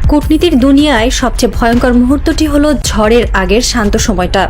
কূটনীতির দুনিয়ায় সবচেয়ে ভয়ঙ্কর মুহূর্তটি হলো ঝড়ের আগের শান্ত সময়টা।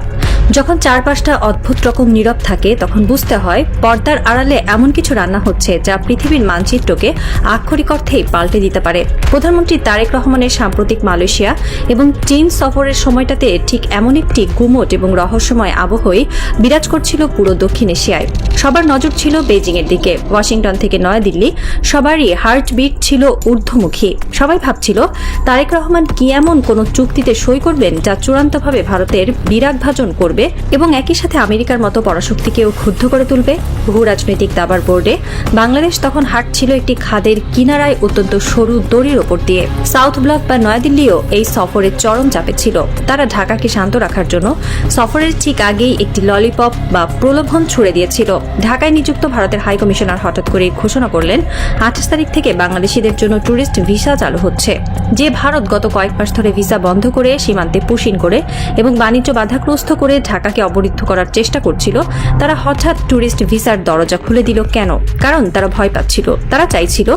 যখন চারপাশটা অদ্ভুত রকম নীরব থাকে তখন বুঝতে হয় পর্দার আড়ালে এমন কিছু রান্না হচ্ছে যা পৃথিবীর মানচিত্রকে আক্ষরিক অর্থেই পাল্টে দিতে পারে। প্রধানমন্ত্রী তারেক রহমানের সাম্প্রতিক মালয়েশিয়া এবং চীন সফরের সময়টাতে ঠিক এমন একটি গুমোট এবং রহস্যময় আবহই বিরাজ করছিল পুরো দক্ষিণ এশিয়ায়। সবার নজর ছিল বেজিংয়ের দিকে। ওয়াশিংটন থেকে নয়াদিল্লি সবারই হার্টবিট ছিল ঊর্ধ্বমুখী। সবাই ভাবছিল তারেক রহমান কি এমন কোন চুক্তিতে সই করবেন যা চূড়ান্তভাবে ভারতের বিরাগ ভাজন করবে এবং একই সাথে আমেরিকার মতো পরাশক্তিকেও ক্ষুব্ধ করে তুলবে। ভূ রাজনৈতিক দাবার বোর্ডে বাংলাদেশ তখন হাঁটছিল একটি খাদের কিনারায় অত্যন্ত সরু দড়ির ওপর দিয়ে। সাউথ ব্লক বা নয়াদিল্লিও এই সফরের চরম চাপে ছিল। তারা ঢাকাকে শান্ত রাখার জন্য সফরের ঠিক আগেই একটি ললিপপ বা প্রলোভন ছুড়ে দিয়েছিল। ঢাকায় নিযুক্ত ভারতের হাই কমিশনার হঠাৎ করে ঘোষণা করলেন 28 তারিখ থেকে বাংলাদেশিদের জন্য ট্যুরিস্ট ভিসা চালু হচ্ছে। যে ভারত গত কয়েক মাস ধরে ভিসা বন্ধ করে সীমান্তে পুশিন করে এবং বাণিজ্য বাধাগ্রস্ত করে ঢাকাকে অবরুদ্ধ করার চেষ্টা করছিল, তারা হঠাৎ ট্যুরিস্ট ভিসার দরজা খুলে দিল কেন? কারণ তারা ভয় পাচ্ছিল। তারা চাইছিল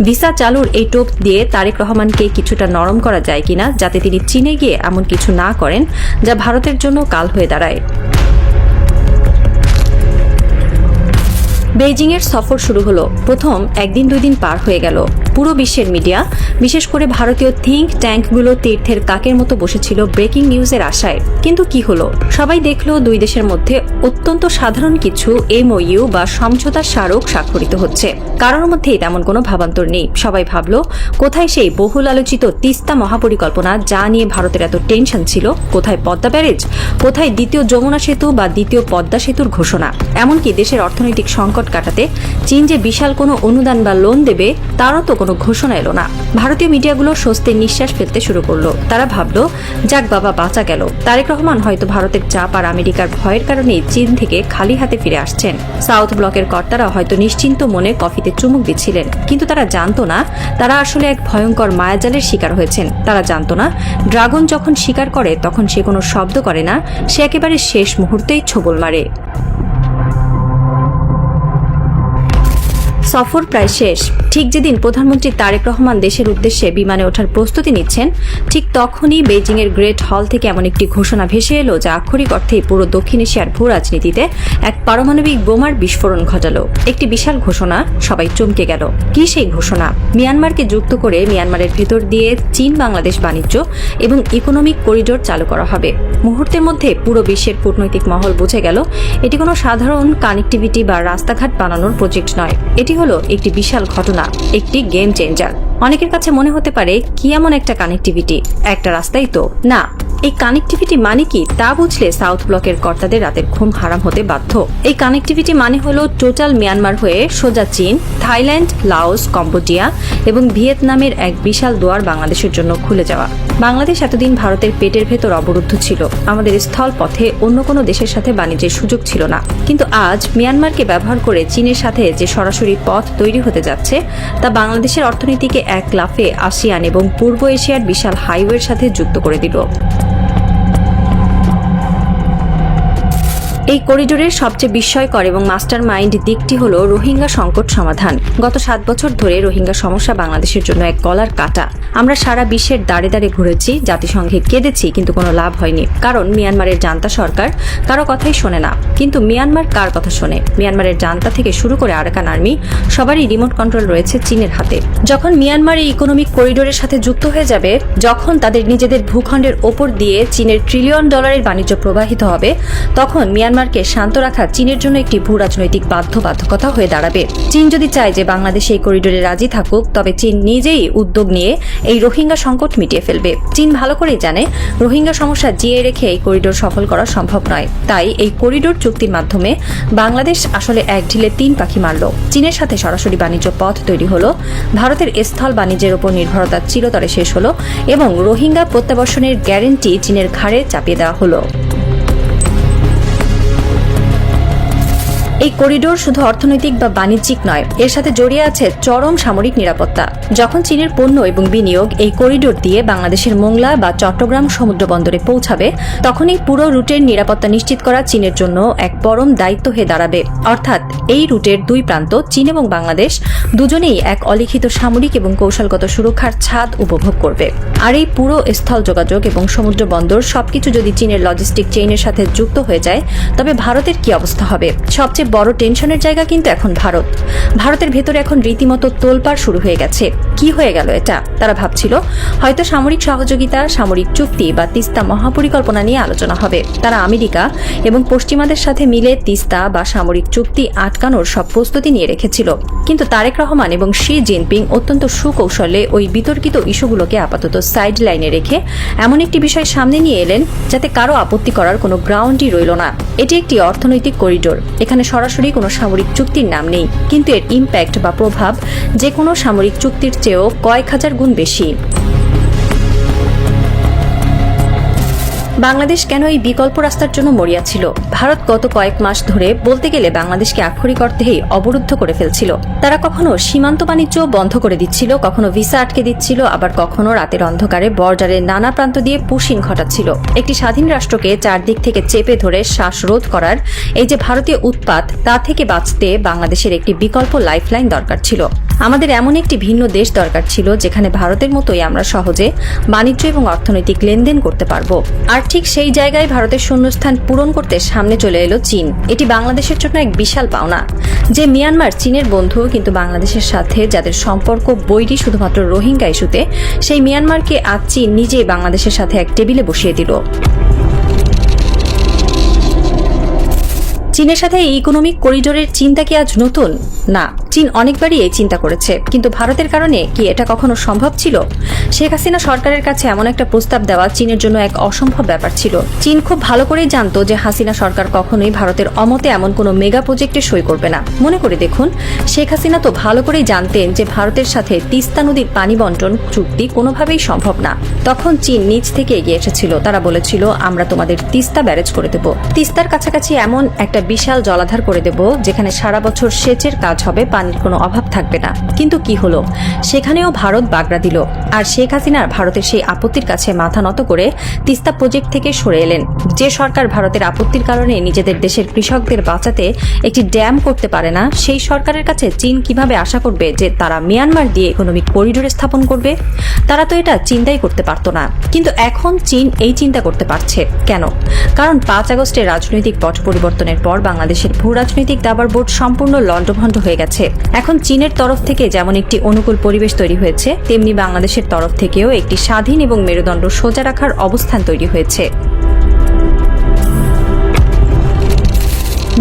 ভিসা চালুর এই টোপ দিয়ে তারেক রহমানকে কিছুটা নরম করা যায় কিনা, যাতে তিনি চীনে গিয়ে এমন কিছু না করেন যা ভারতের জন্য কাল হয়ে দাঁড়ায়। বেইজিংয়ের সফর শুরু হলো। প্রথম একদিন দুই দিন পার হয়ে গেল। পুরো বিশ্বের মিডিয়া, বিশেষ করে ভারতীয় থিঙ্ক ট্যাঙ্কগুলো তীর্থের কাকের মতো বসেছিল ব্রেকিং নিউজের আশায়। কিন্তু কি হলো? সবাই দেখলো দুই দেশের মধ্যে অত্যন্ত সাধারণ কিছু MOU বা সমঝোতার স্মারক স্বাক্ষরিত হচ্ছে। কারোর মধ্যেই তেমন কোনো ভাবান্তর নেই। সবাই ভাবলো কোথায় সেই বহুল আলোচিত তিস্তা মহাপরিকল্পনা যা নিয়ে ভারতের এত টেনশন ছিল? কোথায় পদ্মা ব্যারেজ? কোথায় দ্বিতীয় যমুনা সেতু বা দ্বিতীয় পদ্মা সেতুর ঘোষণা? এমনকি দেশের অর্থনৈতিক সংকট কাটাতে চীন যে বিশাল কোনো অনুদান বা লোন দেবে তারও তো কোনো ঘোষণা এলো না। ভারতীয় মিডিয়াগুলো স্বস্তির নিঃশ্বাস ফেলতে শুরু করলো। তারা ভাবলো যাক বাবা, বাঁচা গেল। তারেক রহমান হয়তো ভারতের চাপ আর আমেরিকার ভয়ের কারণেই চীন থেকে খালি হাতে ফিরে আসছেন। সাউথ ব্লকের কর্তারা হয়তো নিশ্চিন্ত মনে কফিতে চুমুক দিচ্ছিলেন, কিন্তু তারা জানতো না তারা আসলে এক ভয়ঙ্কর মায়াজালের শিকার হয়েছেন। তারা জানতো না ড্রাগন যখন শিকার করে তখন সে কোনো শব্দ করে না, সে একেবারে শেষ মুহূর্তেই ছোবল মারে। সফর প্রায় শেষ। ঠিক যেদিন প্রধানমন্ত্রী তারেক রহমান দেশের উদ্দেশ্যে বিমানে ওঠার প্রস্তুতি নিচ্ছেন, ঠিক তখনই বেইজিংয়ের গ্রেট হল থেকে এমন একটি ঘোষণা ভেসে এলো যা আক্ষরিক অর্থেই পুরো দক্ষিণ এশিয়ার ভূ রাজনীতিতে এক পারমাণবিক বোমার বিস্ফোরণ ঘটালো। একটি বিশাল ঘোষণা, সবাই চমকে গেল। কি সেই ঘোষণা? মিয়ানমারকে যুক্ত করে মিয়ানমারের ভেতর দিয়ে চীন বাংলাদেশ বাণিজ্য এবং ইকোনমিক করিডোর চালু করা হবে। মুহূর্তের মধ্যে পুরো বিশ্বের কূটনৈতিক মহল বুঝে গেল এটি কোনো সাধারণ কানেক্টিভিটি বা রাস্তাঘাট বানানোর প্রজেক্ট নয়। এটি হলো একটি বিশাল ঘটনা, একটি গেম চেঞ্জার। অনেকের কাছে মনে হতে পারে কি এমন একটা কানেক্টিভিটি, একটা রাস্তাই তো। না, এই কানেক্টিভিটি মানে কি তা বুঝলে সাউথ ব্লকের কর্তাদের রাতের ঘুম হারাম হতে বাধ্য। এই কানেক্টিভিটি মানে হলো টোটাল মিয়ানমার হয়ে সোজা চীন, থাইল্যান্ড, লাওস, কম্বোডিয়া এবং ভিয়েতনামের এক বিশাল দুয়ার বাংলাদেশের জন্য খুলে যাওয়া। বাংলাদেশ এতদিন ভারতের পেটের ভেতর অবরুদ্ধ ছিল। আমাদের স্থল পথে অন্য কোনো দেশের সাথে বাণিজ্যের সুযোগ ছিল না। কিন্তু আজ মিয়ানমারকে ব্যবহার করে চীনের সাথে যে সরাসরি পথ তৈরি হতে যাচ্ছে তা বাংলাদেশের অর্থনীতিকে এক লাফে আসিয়ান এবং পূর্ব এশিয়ার বিশাল হাইওয়ের সাথে যুক্ত করে দিল। এই করিডোরের সবচেয়ে বিস্ময়কর এবং মাস্টার মাইন্ড দিকটি হল রোহিঙ্গা সংকট সমাধান। গত 7 বছর ধরে রোহিঙ্গা সমস্যা বাংলাদেশের জন্য এক গলার কাটা। আমরা সারা বিশ্বের দাঁড়ে দাঁড়ে ঘুরেছি, জাতিসংঘে কেঁদেছি, কিন্তু কোনো লাভ হয়নি। কারণ মিয়ানমারের জান্তা সরকার কারো কথাই শোনে না। কিন্তু মিয়ানমার কার কথা শোনে? মিয়ানমারের জান্তা থেকে শুরু করে আরাকান আর্মি সবারই রিমোট কন্ট্রোল রয়েছে চীনের হাতে। যখন মিয়ানমার এই ইকোনমিক করিডোরের সাথে যুক্ত হয়ে যাবে, যখন তাদের নিজেদের ভূখণ্ডের ওপর দিয়ে চীনের $1 ট্রিলিয়ন বাণিজ্য প্রবাহিত হবে, তখন মিয়ানমারকে শান্ত রাখা চীনের জন্য একটি ভূ রাজনৈতিক বাধ্যবাধকতা হয়ে দাঁড়াবে। চীন যদি চায় যে বাংলাদেশ এই করিডোরে রাজি থাকুক, তবে চীন নিজেই উদ্যোগ নিয়ে এই রোহিঙ্গা সংকট মিটিয়ে ফেলবে। চীন ভালো করেই জানে রোহিঙ্গা সমস্যা জিয়ে রেখে এই করিডোর সফল করা সম্ভব নয়। তাই এই করিডোর চুক্তির মাধ্যমে বাংলাদেশ আসলে এক ঢিলে 3 পাখি মারল। চীনের সাথে সরাসরি বাণিজ্য পথ তৈরি হলো, ভারতের স্থল বাণিজ্যের উপর নির্ভরতা চিরতরে শেষ হলো এবং রোহিঙ্গা প্রত্যাবর্ষণের গ্যারেন্টি চীনের ঘাড়ে চাপিয়ে দেওয়া হলো। এই করিডোর শুধু অর্থনৈতিক বা বাণিজ্যিক নয়, এর সাথে জড়িয়ে আছে চরম সামরিক নিরাপত্তা। যখন চীনের পণ্য এবং বিনিয়োগ এই করিডোর দিয়ে বাংলাদেশের মোংলা বা চট্টগ্রাম সমুদ্র বন্দরে পৌঁছাবে, তখন এই পুরো রুটের নিরাপত্তা নিশ্চিত করা চীনের জন্য এক পরম দায়িত্ব হয়ে দাঁড়াবে। অর্থাৎ এই রুটের দুই প্রান্ত চীন এবং বাংলাদেশ দুজনেই এক অলিখিত সামরিক এবং কৌশলগত সুরক্ষার ছাদ উপভোগ করবে। আর এই পুরো স্থল যোগাযোগ এবং সমুদ্র বন্দর সবকিছু যদি চীনের লজিস্টিক চেইনের সাথে যুক্ত হয়ে যায়, তবে ভারতের কি অবস্থা হবে? সবচেয়ে বড় টেনশনের জায়গা কিন্তু এখন ভারতের ভেতরে এখন রীতিমতো তোলপাড় শুরু হয়ে গেছে। কি হয়ে গেল এটা? তারা ভাবছিল হয়তো সামরিক সহযোগিতা, সামরিক চুক্তি বা তিস্তা মহাপরিকল্পনা নিয়ে আলোচনা হবে। তারা আমেরিকা এবং পশ্চিমাদের সাথে মিলে তিস্তা বা সামরিক চুক্তি আটকানোর সব প্রস্তুতি নিয়ে রেখেছিল। কিন্তু তারেক রহমান এবং শি জিনপিং অত্যন্ত সুকৌশলে ওই বিতর্কিত ইস্যুগুলোকে আপাতত সাইড লাইনে রেখে এমন একটি বিষয় সামনে নিয়ে এলেন যাতে কারো আপত্তি করার কোনো গ্রাউন্ডই রইল না। এটি একটি অর্থনৈতিক করিডোর। এখানে সরাসরি কোনো সামরিক চুক্তির নাম নেই, কিন্তু এর ইম্প্যাক্ট বা প্রভাব যে কোনো সামরিক চুক্তির চেয়েও কয়েক হাজার গুণ বেশি। বাংলাদেশ কেন এই বিকল্প রাস্তার জন্য মরিয়া ছিল? ভারত গত কয়েক মাস ধরে বলতে গেলে বাংলাদেশকে আক্ষরিক অর্থেই অবরুদ্ধ করে ফেলছিল। তারা কখনো সীমান্ত বাণিজ্য বন্ধ করে দিচ্ছিল, কখনো ভিসা আটকে দিচ্ছিল, আবার কখনো রাতের অন্ধকারে বর্ডারের নানা প্রান্ত দিয়ে পুশিং ঘটাচ্ছিল। একটি স্বাধীন রাষ্ট্রকে চারদিক থেকে চেপে ধরে শ্বাসরোধ করার এই যে ভারতীয় উৎপাত, তা থেকে বাঁচতে বাংলাদেশের একটি বিকল্প লাইফলাইন দরকার ছিল। আমাদের এমন একটি ভিন্ন দেশ দরকার ছিল যেখানে ভারতের মতোই আমরা সহজে বাণিজ্য এবং অর্থনৈতিক লেনদেন করতে পারবো। আর ঠিক সেই জায়গায় ভারতের শূন্যস্থান পূরণ করতে সামনে চলে এলো চীন। এটি বাংলাদেশের জন্য এক বিশাল পাওনা। যে মিয়ানমার চীনের বন্ধু, কিন্তু বাংলাদেশের সাথে যাদের সম্পর্ক বৈরী শুধুমাত্র রোহিঙ্গা ইস্যুতে, সেই মিয়ানমারকে আজ চীন নিজেই বাংলাদেশের সাথে এক টেবিলে বসিয়ে দিল। চীনের সাথে এই ইকোনমিক করিডোরের চিন্তা কি আজ নতুন? না, চীন অনেকবারই এই চিন্তা করেছে, কিন্তু ভারতের কারণে কি এটা কখনো সম্ভব ছিল? শেখ হাসিনা সরকারের কাছে এমন একটা প্রস্তাব দেওয়া চীনের জন্য এক অসম্ভব ব্যাপার ছিল। চীন খুব ভালো করেই জানতো যে হাসিনা সরকার কখনোই ভারতের অমতে এমন কোনো মেগা প্রজেক্টে সই করবে না। মনে করে দেখুন, শেখ হাসিনা তো ভালো করেই জানতেন যে ভারতের সাথে তিস্তা নদীর পানি বন্টন চুক্তি কোনোভাবেই সম্ভব না। তখন চীন নিজ থেকে এগিয়ে এসেছিল। তারা বলেছিল, আমরা তোমাদের তিস্তা ব্যারেজ করে দেব, তিস্তার কাছাকাছি এমন একটা বিশাল জলাধার করে দেব যেখানে সারা বছর সেচের কাজ হবে, পানির কোনো অভাব থাকবে না। কিন্তু কি হলো? সেখানেও ভারত বাগড়া দিল। আর শেখ হাসিনা ভারতের সেই আপত্তির কাছে মাথা নত করে তিস্তা প্রজেক্ট থেকে সরে এলেন। যে সরকার ভারতের আপত্তির কারণে নিজেদের দেশের কৃষকদের বাঁচাতে একটি ড্যাম করতে পারে না, সেই সরকারের কাছে চীন কিভাবে আশা করবে যে তারা মিয়ানমার দিয়ে ইকোনমিক করিডোর স্থাপন করবে? তারা তো এটা চিন্তাই করতে পারত না। কিন্তু এখন চীন এই চিন্তা করতে পারছে। কেন? কারণ 5 আগস্টের রাজনৈতিক পট পরিবর্তনের পর বাংলাদেশের ভূ রাজনৈতিক দাবার বোর্ড সম্পূর্ণ লণ্ডভণ্ড হয়ে গেছে। এখন চীনের তরফ থেকে যেমন একটি অনুকূল পরিবেশ তৈরি হয়েছে, তেমনি বাংলাদেশের তরফ থেকেও একটি স্বাধীন এবং মেরুদণ্ড সোজা রাখার অবস্থান তৈরি হয়েছে।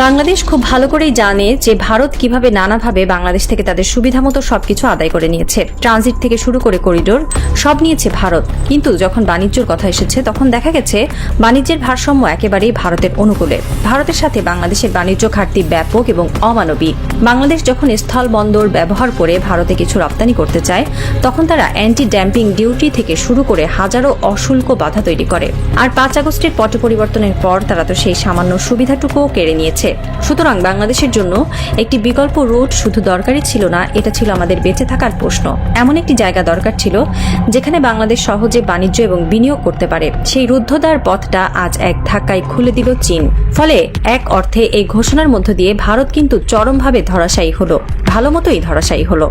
বাংলাদেশ খুব ভালো করেই জানে যে ভারত কিভাবে নানাভাবে বাংলাদেশ থেকে তাদের সুবিধামতো সবকিছু আদায় করে নিয়েছে। ট্রানজিট থেকে শুরু করে করিডোর সব নিয়েছে ভারত। কিন্তু যখন বাণিজ্যের কথা এসেছে, তখন দেখা গেছে বাণিজ্যের ভারসাম্য একেবারেই ভারতের অনুকূলে। ভারতের সাথে বাংলাদেশের বাণিজ্য ঘাটতি ব্যাপক এবং অমানবিক। বাংলাদেশ যখন স্থল বন্দর ব্যবহার করে ভারতে কিছু রপ্তানি করতে চায়, তখন তারা অ্যান্টি ড্যাম্পিং ডিউটি থেকে শুরু করে হাজারো অশুল্ক বাধা তৈরি করে। আর 5 আগস্টের পট পরিবর্তনের পর তারা তো সেই সামান্য সুবিধাটুকুও কেড়ে নিয়েছে। সুতরাং বাংলাদেশের জন্য একটি বিকল্প রুট শুধু দরকারই ছিল না, এটা ছিল আমাদের বেঁচে থাকার প্রশ্ন। এমন একটি জায়গা দরকার ছিল যেখানে বাংলাদেশ সহজে বাণিজ্য এবং বিনিয়োগ করতে পারে। সেই রুদ্ধদ্বার পথটা আজ এক ধাক্কায় খুলে দিল চীন। ফলে এক অর্থে এই ঘোষণার মধ্য দিয়ে ভারত কিন্তু চরমভাবে ধরাশায়ী হলো, ভালো মতোই ধরাশায়ী হলো।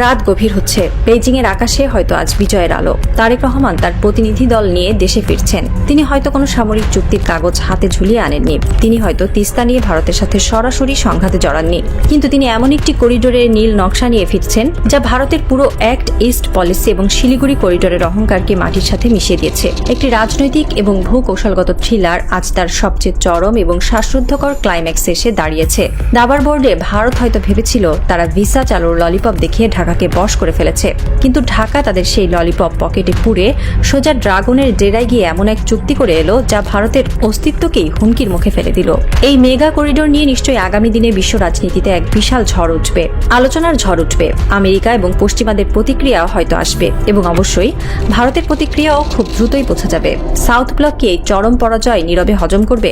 রাত গভীর হচ্ছে। বেইজিং এর আকাশে হয়তো আজ বিজয়ের আলো। তারেক রহমান তার প্রতিনিধি দল নিয়ে দেশে ফিরছেন। তিনি হয়তো কোনো সামরিক চুক্তির কাগজ হাতে ঝুলিয়ে আনেননি। তিনি হয়তো তিস্তা নিয়ে ভারতের সাথে সরাসরি সংঘাতে জড়াননি। কিন্তু তিনি এমন একটি করিডোরের নীল নকশা নিয়ে ফিরছেন যা ভারতের পুরো অ্যাক্ট ইস্ট পলিসি এবং শিলিগুড়ি করিডোরের অহংকারকে মাটির সাথে মিশিয়ে দিয়েছে। একটি রাজনৈতিক এবং ভূ কৌশলগত থ্রিলার আজ তার সবচেয়ে চরম এবং শ্বাসরুদ্ধকর ক্লাইম্যাক্সে এসে দাঁড়িয়েছে। দাবার বোর্ডে ভারত হয়তো ভেবেছিল তারা ভিসা চালুর ললিপপ দেখিয়ে ঢাকা ঢাকাকে বশ করে ফেলেছে, কিন্তু ঢাকা তাদের সেই ললিপপ পকেটে পুরে সোজা ড্রাগনের ডেরায় গিয়ে এমন এক চুক্তি করে এলো যা ভারতের অস্তিত্বকেই হুমকির মুখে ফেলে দিল। এই মেগা করিডোর নিয়ে নিশ্চয়ই আগামী দিনে বিশ্ব রাজনীতিতে এক বিশাল ঝড় উঠবে, আলোচনার ঝড় উঠবে। আমেরিকা এবং পশ্চিমাদের প্রতিক্রিয়াও হয়তো আসবে, এবং অবশ্যই ভারতের প্রতিক্রিয়াও খুব দ্রুতই বোঝা যাবে। সাউথ ব্লক কি এই চরম পরাজয় নীরবে হজম করবে,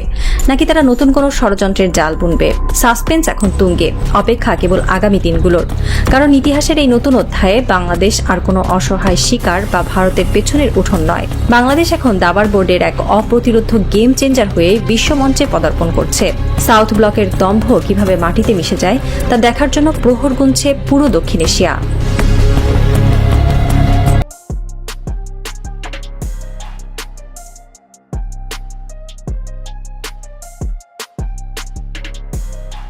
নাকি তারা নতুন কোনো ষড়যন্ত্রের জাল বুনবে? সাসপেন্স এখন তুঙ্গে, অপেক্ষা কেবল আগামী দিনগুলোর। কারণ ইতিহাসের এই নতুন অধ্যায়ে বাংলাদেশ আর কোনো অসহায় শিকার বা ভারতের পেছনের উঠোন নয়। বাংলাদেশ এখন দাবার বোর্ডের এক অপ্রতিরোধ্য গেম চেঞ্জার হয়ে বিশ্বমঞ্চে পদার্পণ করছে। সাউথ ব্লকের দম্ভ কিভাবে মাটিতে মিশে যায় তা দেখার জন্য প্রহর গুনছে পুরো দক্ষিণ এশিয়া।